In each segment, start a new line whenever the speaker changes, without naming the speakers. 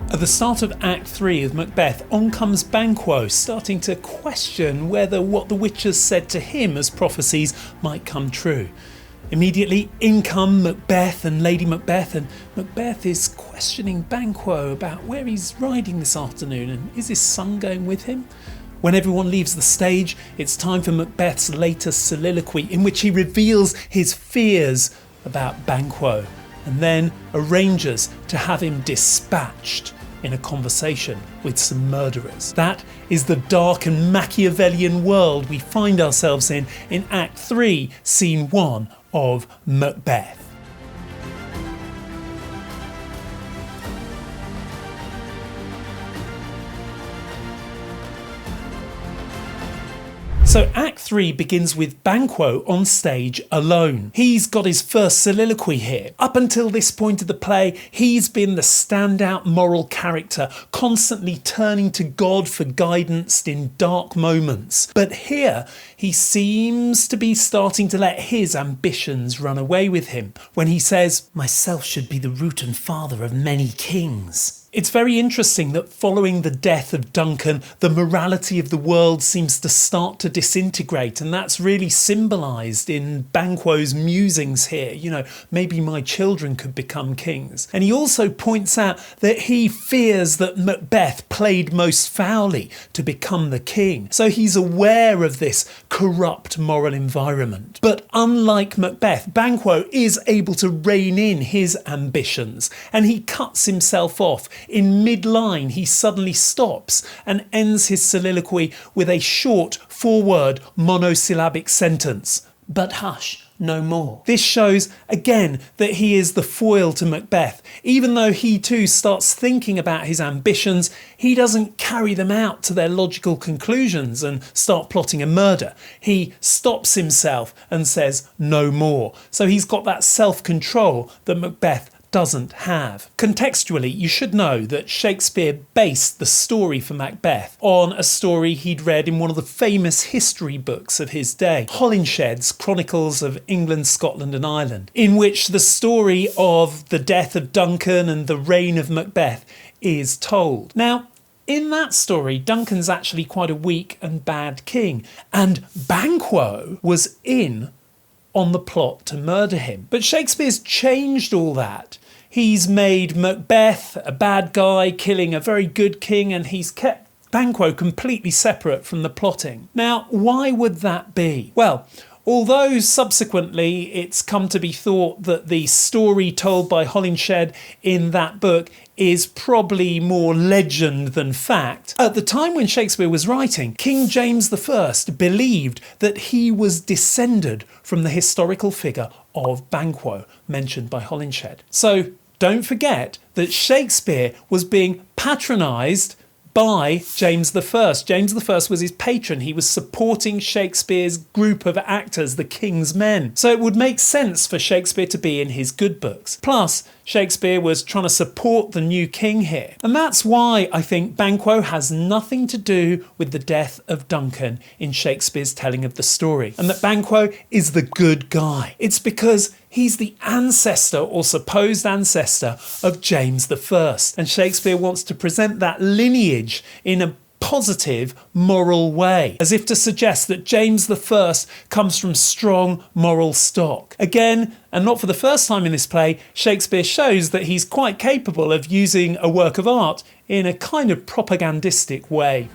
At the start of Act 3 of Macbeth, on comes Banquo, starting to question whether what the witches said to him as prophecies might come true. Immediately in come Macbeth and Lady Macbeth, and Macbeth is questioning Banquo about where he's riding this afternoon and is his son going with him? When everyone leaves the stage, it's time for Macbeth's latest soliloquy, in which he reveals his fears about Banquo and then arranges to have him dispatched in a conversation with some murderers. That is the dark and Machiavellian world we find ourselves in Act 3, Scene 1 of Macbeth. So Act 3 begins with Banquo on stage alone. He's got his first soliloquy here. Up until this point of the play, he's been the standout moral character, constantly turning to God for guidance in dark moments. But here, he seems to be starting to let his ambitions run away with him when he says, "Myself should be the root and father of many kings." It's very interesting that following the death of Duncan, the morality of the world seems to start to disintegrate, and that's really symbolised in Banquo's musings here. You know, maybe my children could become kings. And he also points out that he fears that Macbeth played most foully to become the king. So he's aware of this corrupt moral environment. But unlike Macbeth, Banquo is able to rein in his ambitions, and he cuts himself off. In mid-line, he suddenly stops and ends his soliloquy with a short, four-word, monosyllabic sentence. "But hush, no more." This shows, again, that he is the foil to Macbeth. Even though he too starts thinking about his ambitions, he doesn't carry them out to their logical conclusions and start plotting a murder. He stops himself and says, "no more." So he's got that self-control that Macbeth doesn't have. Contextually, you should know that Shakespeare based the story for Macbeth on a story he'd read in one of the famous history books of his day, Holinshed's Chronicles of England, Scotland and Ireland, in which the story of the death of Duncan and the reign of Macbeth is told. Now, in that story, Duncan's actually quite a weak and bad king, and Banquo was in on the plot to murder him. But Shakespeare's changed all that. He's made Macbeth a bad guy, killing a very good king, and he's kept Banquo completely separate from the plotting. Now, why would that be? Well, although subsequently it's come to be thought that the story told by Holinshed in that book is probably more legend than fact, at the time when Shakespeare was writing, King James I believed that he was descended from the historical figure of Banquo, mentioned by Holinshed. So don't forget that Shakespeare was being patronised by James I. James I was his patron. He was supporting Shakespeare's group of actors, the King's Men. So it would make sense for Shakespeare to be in his good books. Plus, Shakespeare was trying to support the new king here. And that's why I think Banquo has nothing to do with the death of Duncan in Shakespeare's telling of the story, and that Banquo is the good guy. It's because he's the ancestor or supposed ancestor of James I. And Shakespeare wants to present that lineage in a positive moral way, as if to suggest that James I comes from strong moral stock. Again, and not for the first time in this play, Shakespeare shows that he's quite capable of using a work of art in a kind of propagandistic way.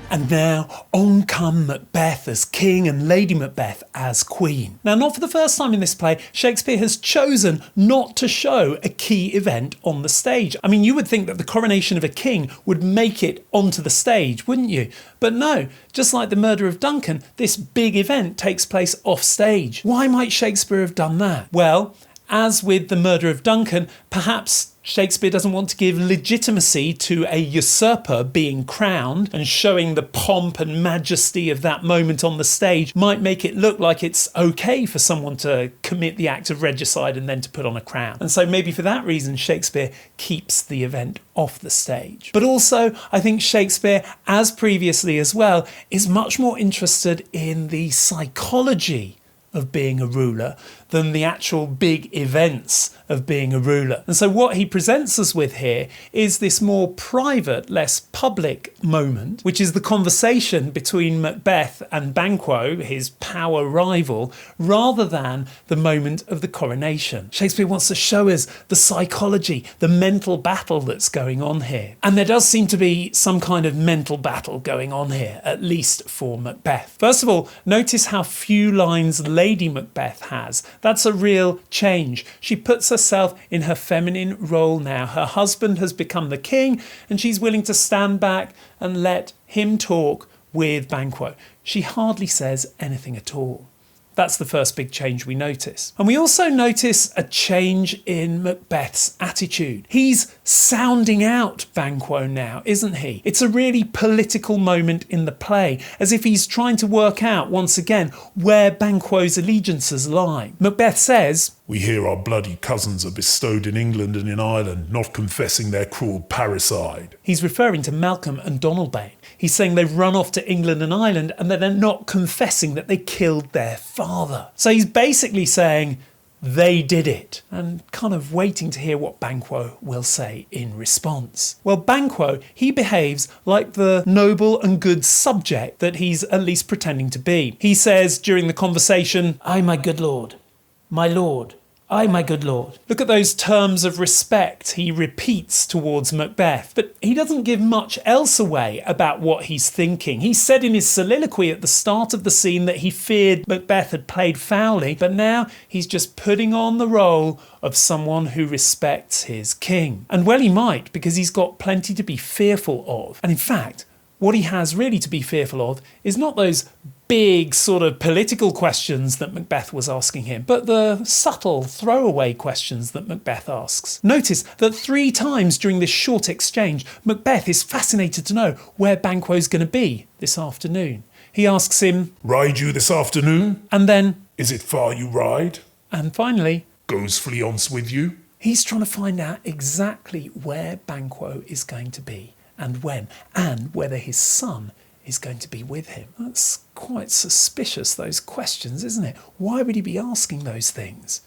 And now on come Macbeth as king and Lady Macbeth as queen. Now, not for the first time in this play, Shakespeare has chosen not to show a key event on the stage. I mean, you would think that the coronation of a king would make it onto the stage, wouldn't you? But no, just like the murder of Duncan, this big event takes place off stage. Why might Shakespeare have done that? Well, as with the murder of Duncan, perhaps Shakespeare doesn't want to give legitimacy to a usurper being crowned, and showing the pomp and majesty of that moment on the stage might make it look like it's okay for someone to commit the act of regicide and then to put on a crown. And so maybe for that reason Shakespeare keeps the event off the stage. But also I think Shakespeare, as previously as well, is much more interested in the psychology of being a ruler than the actual big events of being a ruler. And so what he presents us with here is this more private, less public moment, which is the conversation between Macbeth and Banquo, his power rival, rather than the moment of the coronation. Shakespeare wants to show us the psychology, the mental battle that's going on here. And there does seem to be some kind of mental battle going on here, at least for Macbeth. First of all, notice how few lines Lady Macbeth has. That's a real change. She puts herself in her feminine role now. Her husband has become the king, and she's willing to stand back and let him talk with Banquo. She hardly says anything at all. That's the first big change we notice. And we also notice a change in Macbeth's attitude. He's sounding out Banquo now, isn't he? It's a really political moment in the play, as if he's trying to work out once again where Banquo's allegiances lie. Macbeth says,
"We hear our bloody cousins are bestowed in England and in Ireland, not confessing their cruel parricide."
He's referring to Malcolm and Donalbain. He's saying they've run off to England and Ireland and that they're not confessing that they killed their father. So he's basically saying they did it, and kind of waiting to hear what Banquo will say in response. Well, Banquo, he behaves like the noble and good subject that he's at least pretending to be. He says during the conversation, "Aye, my good lord. My lord. Aye, my good lord." Look at those terms of respect he repeats towards Macbeth, but he doesn't give much else away about what he's thinking. He said in his soliloquy at the start of the scene that he feared Macbeth had played foully, but now he's just putting on the role of someone who respects his king. And well, he might, because he's got plenty to be fearful of. And in fact, what he has really to be fearful of is not those big sort of political questions that Macbeth was asking him, but the subtle throwaway questions that Macbeth asks. Notice that 3 times during this short exchange, Macbeth is fascinated to know where Banquo's going to be this afternoon. He asks him,
"Ride you this afternoon?"
And then,
"Is it far you ride?"
And finally,
"Goes Fleance with you?"
He's trying to find out exactly where Banquo is going to be and when, and whether his son is going to be with him. That's quite suspicious, those questions, isn't it? Why would he be asking those things?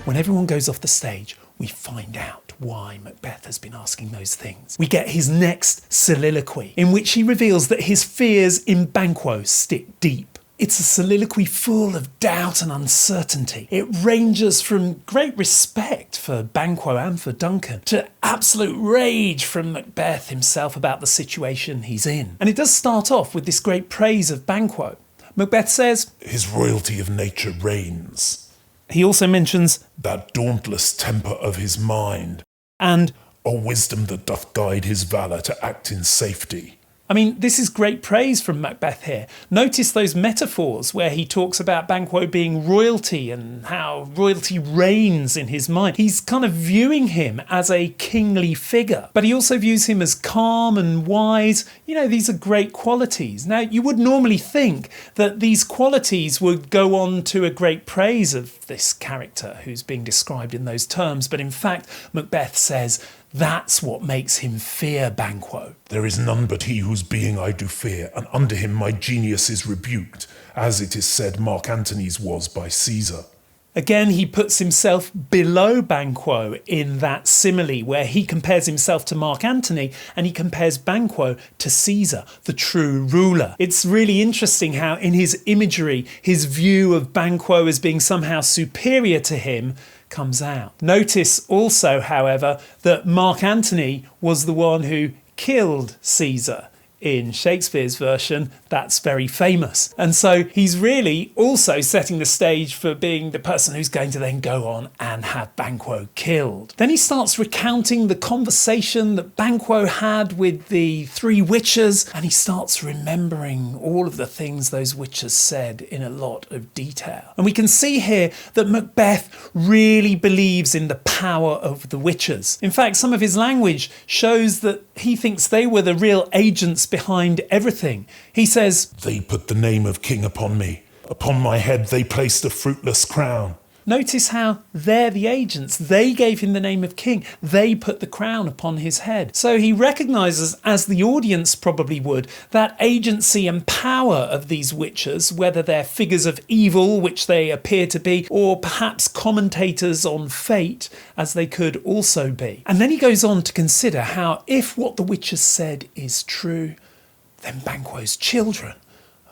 When everyone goes off the stage, we find out why Macbeth has been asking those things. We get his next soliloquy, in which he reveals that his fears in Banquo stick deep. It's a soliloquy full of doubt and uncertainty. It ranges from great respect for Banquo and for Duncan to absolute rage from Macbeth himself about the situation he's in. And it does start off with this great praise of Banquo. Macbeth says,
"His royalty of nature reigns."
He also mentions
"That dauntless temper of his mind,
and
a wisdom that doth guide his valour to act in safety."
I mean, this is great praise from Macbeth here. Notice those metaphors where he talks about Banquo being royalty and how royalty reigns in his mind. He's kind of viewing him as a kingly figure, but he also views him as calm and wise. You know, these are great qualities. Now, you would normally think that these qualities would go on to a great praise of this character who's being described in those terms, but in fact, Macbeth says, that's what makes him fear Banquo.
"There is none but he whose being I do fear, and under him my genius is rebuked, as it is said Mark Antony's was by Caesar."
Again, he puts himself below Banquo in that simile where he compares himself to Mark Antony and he compares Banquo to Caesar, the true ruler. It's really interesting how in his imagery, his view of Banquo as being somehow superior to him comes out. Notice also, however, that Mark Antony was the one who killed Caesar. In Shakespeare's version, that's very famous. And so he's really also setting the stage for being the person who's going to then go on and have Banquo killed. Then he starts recounting the conversation that Banquo had with the 3 witches, and he starts remembering all of the things those witches said in a lot of detail. And we can see here that Macbeth really believes in the power of the witches. In fact, some of his language shows that he thinks they were the real agents behind everything. He says,
"They put the name of king upon me. Upon my head they placed a fruitless crown."
Notice how they're the agents. They gave him the name of king. They put the crown upon his head. So he recognises, as the audience probably would, that agency and power of these witches, whether they're figures of evil, which they appear to be, or perhaps commentators on fate, as they could also be. And then he goes on to consider how, if what the witches said is true, then Banquo's children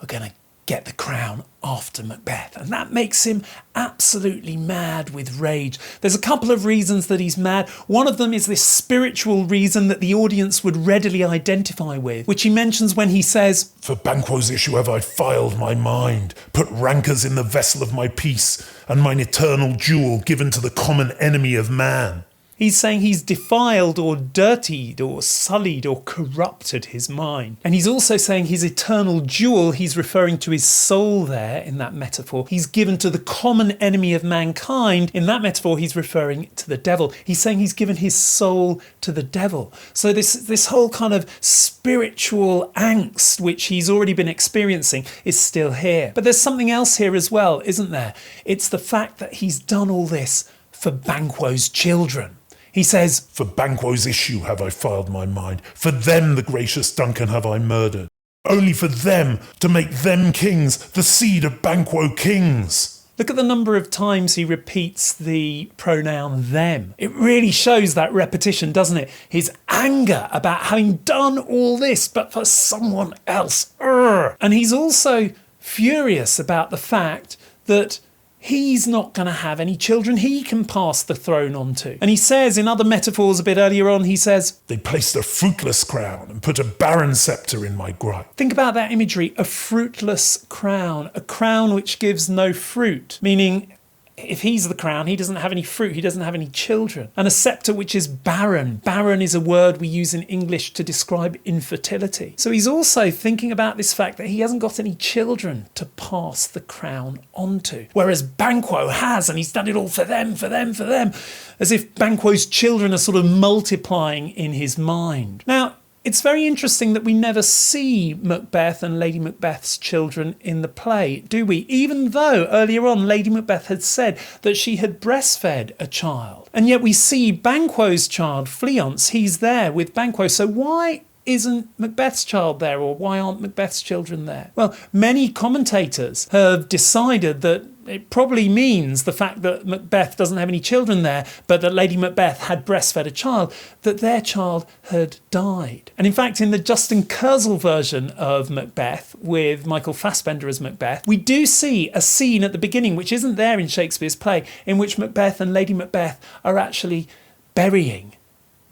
are going to get the crown after Macbeth. And that makes him absolutely mad with rage. There's a couple of reasons that he's mad. One of them is this spiritual reason that the audience would readily identify with, which he mentions when he says,
"For Banquo's issue have I filed my mind, put rancors in the vessel of my peace, and mine eternal jewel given to the common enemy of man."
He's saying he's defiled or dirtied or sullied or corrupted his mind. And he's also saying his eternal jewel, he's referring to his soul there in that metaphor, he's given to the common enemy of mankind. In that metaphor, he's referring to the devil. He's saying he's given his soul to the devil. So this whole kind of spiritual angst, which he's already been experiencing, is still here. But there's something else here as well, isn't there? It's the fact that he's done all this for Banquo's children. He says,
"For Banquo's issue have I filed my mind, for them the gracious Duncan have I murdered, only for them, to make them kings, the seed of Banquo kings."
Look at the number of times he repeats the pronoun them. It really shows that repetition, doesn't it? His anger about having done all this, but for someone else. Urgh. And he's also furious about the fact that he's not going to have any children he can pass the throne on to. And he says, in other metaphors a bit earlier on, he says,
"They placed a fruitless crown and put a barren sceptre in my gripe."
Think about that imagery, a fruitless crown, a crown which gives no fruit, meaning if he's the crown, he doesn't have any fruit, he doesn't have any children. And a sceptre which is barren. Barren is a word we use in English to describe infertility. So he's also thinking about this fact that he hasn't got any children to pass the crown onto. Whereas Banquo has, and he's done it all for them, for them, for them. As if Banquo's children are sort of multiplying in his mind. Now, it's very interesting that we never see Macbeth and Lady Macbeth's children in the play, do we? Even though earlier on Lady Macbeth had said that she had breastfed a child. And yet we see Banquo's child, Fleance, he's there with Banquo. So why isn't Macbeth's child there, or why aren't Macbeth's children there? Well, many commentators have decided that it probably means the fact that Macbeth doesn't have any children there, but that Lady Macbeth had breastfed a child, that their child had died. And in fact, in the Justin Kurzel version of Macbeth, with Michael Fassbender as Macbeth, we do see a scene at the beginning, which isn't there in Shakespeare's play, in which Macbeth and Lady Macbeth are actually burying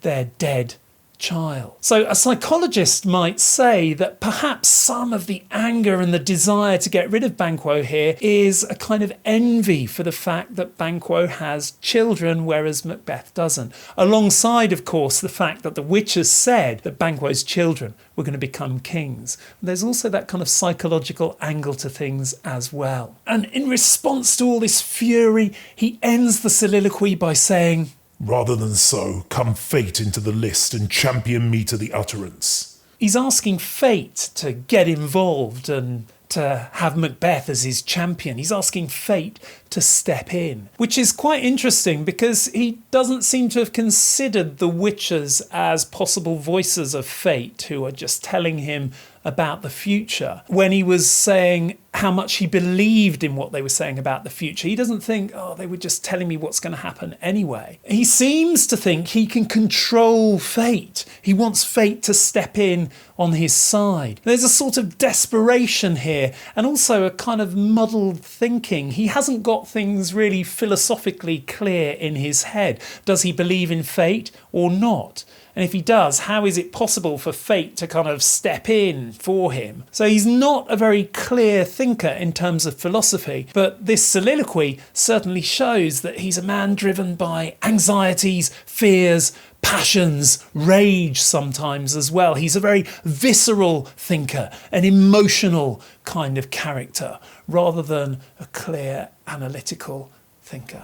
their dead child. So a psychologist might say that perhaps some of the anger and the desire to get rid of Banquo here is a kind of envy for the fact that Banquo has children, whereas Macbeth doesn't. Alongside, of course, the fact that the witches said that Banquo's children were going to become kings. There's also that kind of psychological angle to things as well. And in response to all this fury, he ends the soliloquy by saying,
"Rather than so, come fate into the list and champion me to the utterance."
He's asking fate to get involved and to have Macbeth as his champion. He's asking fate to step in, which is quite interesting because he doesn't seem to have considered the witches as possible voices of fate who are just telling him about the future. When he was saying how much he believed in what they were saying about the future, he doesn't think, oh, they were just telling me what's going to happen anyway. He seems to think he can control fate. He wants fate to step in on his side. There's a sort of desperation here and also a kind of muddled thinking. He hasn't got things really philosophically clear in his head. Does he believe in fate or not? And if he does, how is it possible for fate to kind of step in for him? So he's not a very clear thinker in terms of philosophy, but this soliloquy certainly shows that he's a man driven by anxieties, fears, passions, rage sometimes as well. He's a very visceral thinker, an emotional kind of character, rather than a clear analytical thinker.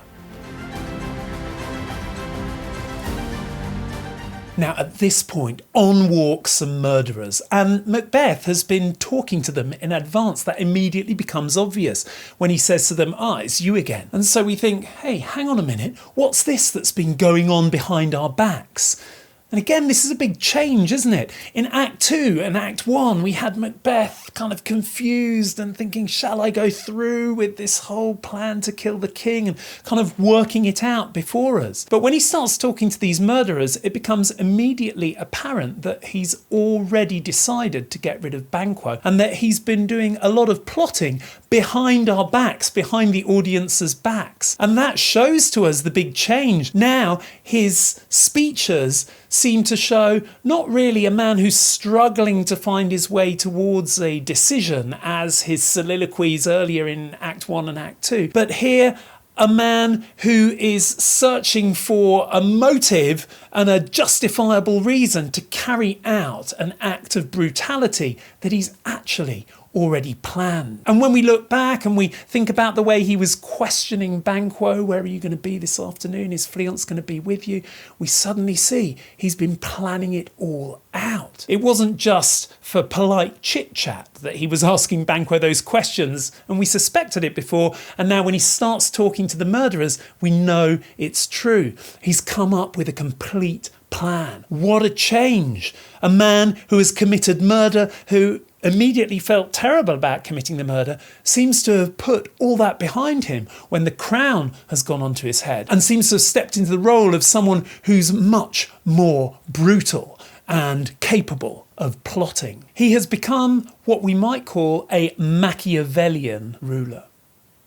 Now, at this point, on walk some murderers, and Macbeth has been talking to them in advance. That immediately becomes obvious when he says to them, it's you again. And so we think, hey, hang on a minute, what's this that's been going on behind our backs? And again, this is a big change, isn't it? In Act 2 and Act 1, we had Macbeth kind of confused and thinking, shall I go through with this whole plan to kill the king, and kind of working it out before us. But when he starts talking to these murderers, it becomes immediately apparent that he's already decided to get rid of Banquo, and that he's been doing a lot of plotting behind our backs, behind the audience's backs. And that shows to us the big change. Now his speeches seem to show not really a man who's struggling to find his way towards a decision as his soliloquies earlier in Act 1 and Act 2, but here a man who is searching for a motive and a justifiable reason to carry out an act of brutality that he's actually already planned. And when we look back and we think about the way he was questioning Banquo, where are you going to be this afternoon? Is Fleance going to be with you? We suddenly see he's been planning it all out. It wasn't just for polite chit-chat that he was asking Banquo those questions, and we suspected it before, and now when he starts talking to the murderers, we know it's true. He's come up with a complete plan. What a change! A man who has committed murder, who immediately felt terrible about committing the murder, seems to have put all that behind him when the crown has gone onto his head, and seems to have stepped into the role of someone who's much more brutal and capable of plotting. He has become what we might call a Machiavellian ruler.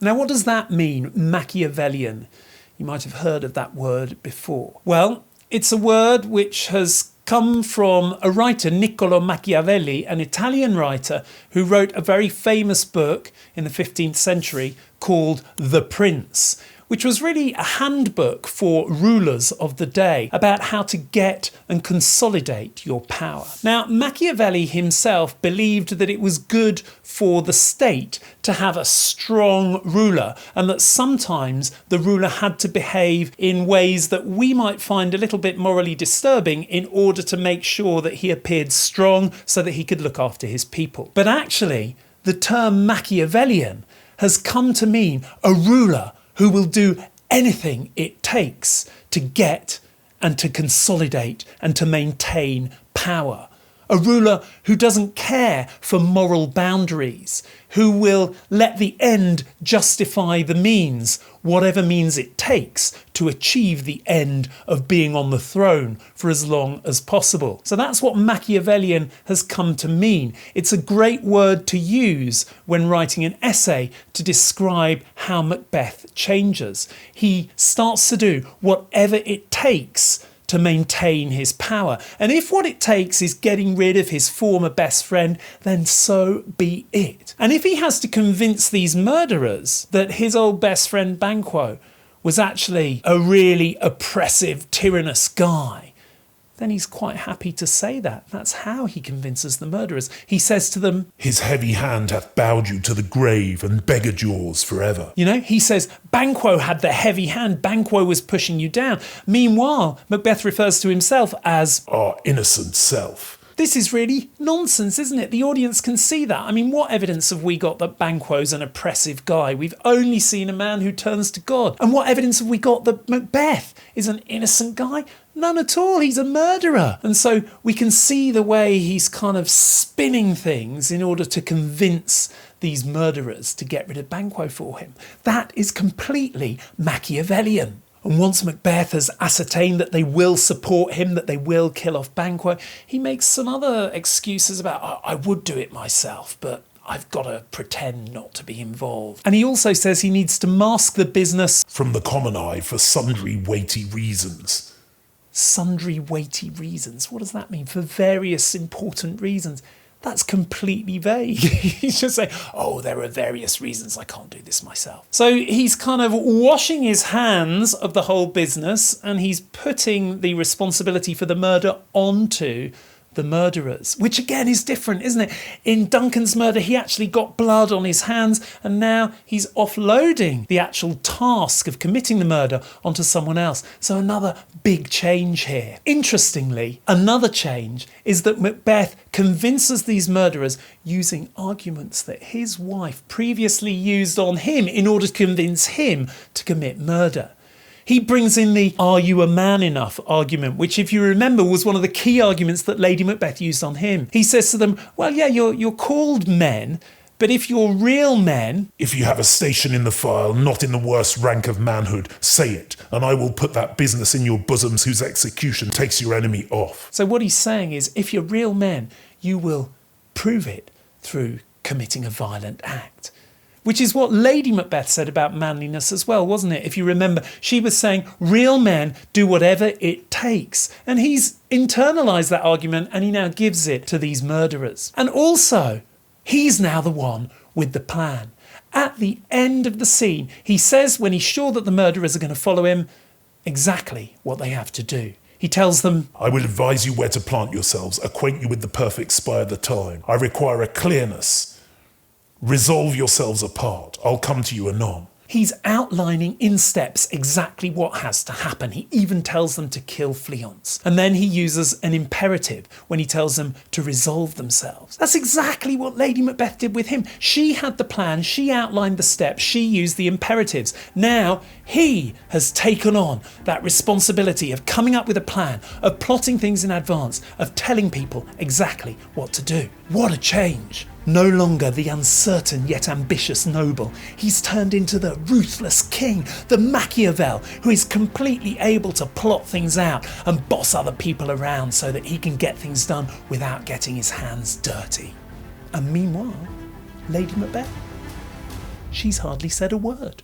Now, what does that mean, Machiavellian? You might have heard of that word before. Well, it's a word which has come from a writer, Niccolo Machiavelli, an Italian writer who wrote a very famous book in the 15th century called The Prince, which was really a handbook for rulers of the day about how to get and consolidate your power. Now, Machiavelli himself believed that it was good for the state to have a strong ruler, and that sometimes the ruler had to behave in ways that we might find a little bit morally disturbing in order to make sure that he appeared strong so that he could look after his people. But actually, the term Machiavellian has come to mean a ruler who will do anything it takes to get and to consolidate and to maintain power. A ruler who doesn't care for moral boundaries, who will let the end justify the means, whatever means it takes to achieve the end of being on the throne for as long as possible. So that's what Machiavellian has come to mean. It's a great word to use when writing an essay to describe how Macbeth changes. He starts to do whatever it takes to maintain his power. And if what it takes is getting rid of his former best friend, then so be it. And if he has to convince these murderers that his old best friend Banquo was actually a really oppressive, tyrannous guy, then he's quite happy to say that. That's how he convinces the murderers. He says to them,
"His heavy hand hath bowed you to the grave and beggared yours forever."
You know, he says, Banquo had the heavy hand. Banquo was pushing you down. Meanwhile, Macbeth refers to himself as
our innocent self.
This is really nonsense, isn't it? The audience can see that. I mean, what evidence have we got that Banquo's an oppressive guy? We've only seen a man who turns to God. And what evidence have we got that Macbeth is an innocent guy? None at all. He's a murderer. And so we can see the way he's kind of spinning things in order to convince these murderers to get rid of Banquo for him. That is completely Machiavellian. And once Macbeth has ascertained that they will support him, that they will kill off Banquo, he makes some other excuses about, I would do it myself, but I've got to pretend not to be involved. And he also says he needs to mask the business
from the common eye for sundry weighty reasons.
Sundry weighty reasons. What does that mean? For various important reasons. That's completely vague. He's just saying, oh, there are various reasons I can't do this myself. So he's kind of washing his hands of the whole business, and he's putting the responsibility for the murder onto the murderers, which again is different, isn't it? In Duncan's murder, he actually got blood on his hands, and now he's offloading the actual task of committing the murder onto someone else. So another big change here. Interestingly, another change is that Macbeth convinces these murderers using arguments that his wife previously used on him in order to convince him to commit murder. He brings in the "are you a man enough" argument, which, if you remember, was one of the key arguments that Lady Macbeth used on him. He says to them, well, yeah, you're called men, but if you're real men...
If you have a station in the file, not in the worst rank of manhood, say it, and I will put that business in your bosoms whose execution takes your enemy off.
So what he's saying is, if you're real men, you will prove it through committing a violent act. Which is what Lady Macbeth said about manliness as well, wasn't it? If you remember, she was saying real men do whatever it takes. And he's internalised that argument, and he now gives it to these murderers. And also, he's now the one with the plan. At the end of the scene, he says, when he's sure that the murderers are going to follow him, exactly what they have to do. He tells them,
I will advise you where to plant yourselves, acquaint you with the perfect spy of the time. I require a clearness. Resolve yourselves apart. I'll come to you anon.
He's outlining in steps exactly what has to happen. He even tells them to kill Fleance. And then he uses an imperative when he tells them to resolve themselves. That's exactly what Lady Macbeth did with him. She had the plan, she outlined the steps, she used the imperatives. Now he has taken on that responsibility of coming up with a plan, of plotting things in advance, of telling people exactly what to do. What a change! No longer the uncertain yet ambitious noble, he's turned into the ruthless king, the Machiavel, who is completely able to plot things out and boss other people around so that he can get things done without getting his hands dirty. And meanwhile, Lady Macbeth, she's hardly said a word.